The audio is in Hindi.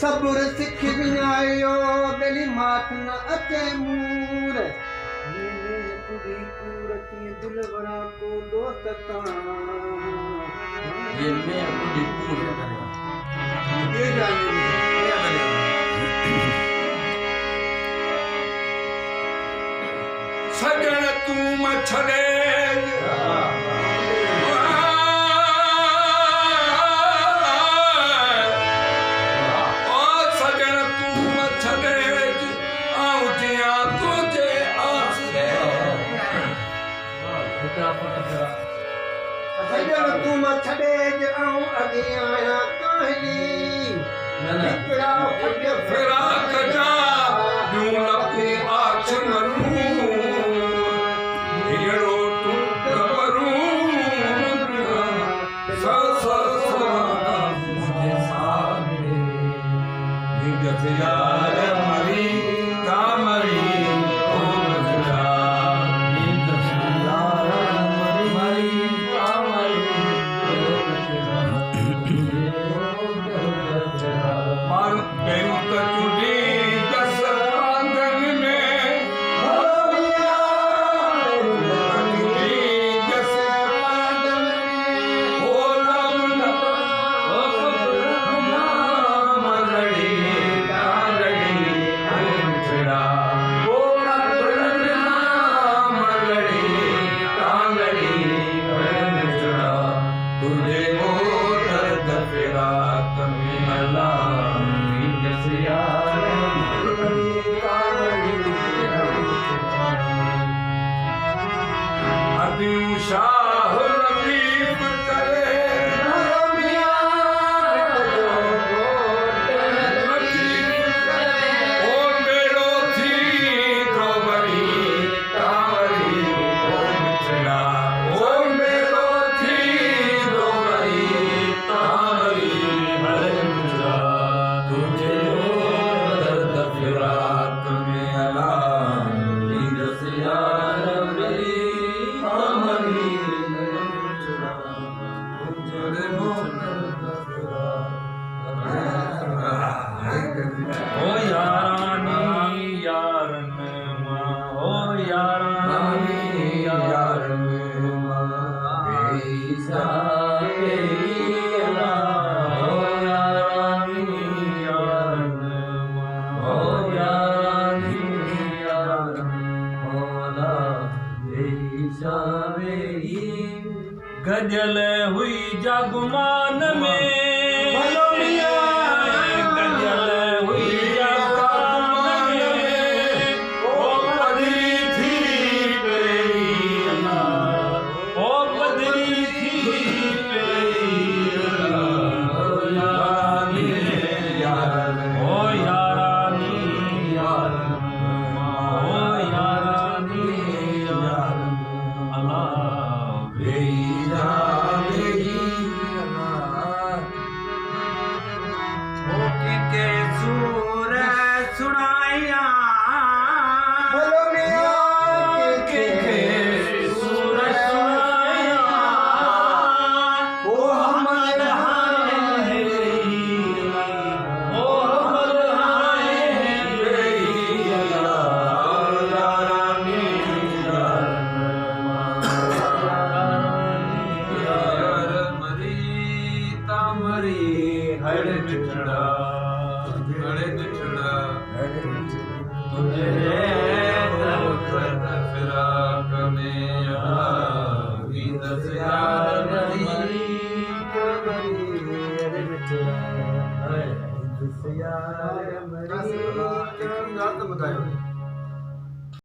सब्र सिख विञायो बेली मात न अचे मूर पूरी पूरती दिलवरा को दोस्त ये मैं पूरी पूर ये सजन तू मछड़े तू छड़े आऊं अगे आया काहली निकरा फिराक जा यूं लपू आछ मरू हीरो तू करू सा सा सा मुझे सामने निगत यार मरी कामरी शाह रबीब करे ओ मेरो थी गोबरी कावरी ओ मिठड़ा ओ मेरो थी गोबरी कावरी मिठड़ा तुझे दर्द फिराक में अला नींद से यार मेरी ओ यारानी यारन मां ओ यारानी यारन मां बेईसा बेईला ओ यारानी यारन मां ओ यारानी यारन मौला बेईसा बेई गजल हुई जगमान में हरे मिठड़ा तुझे दर्द फिराक में नींद से यार मरी हरे मिठड़ा हरे यार मरी बतायो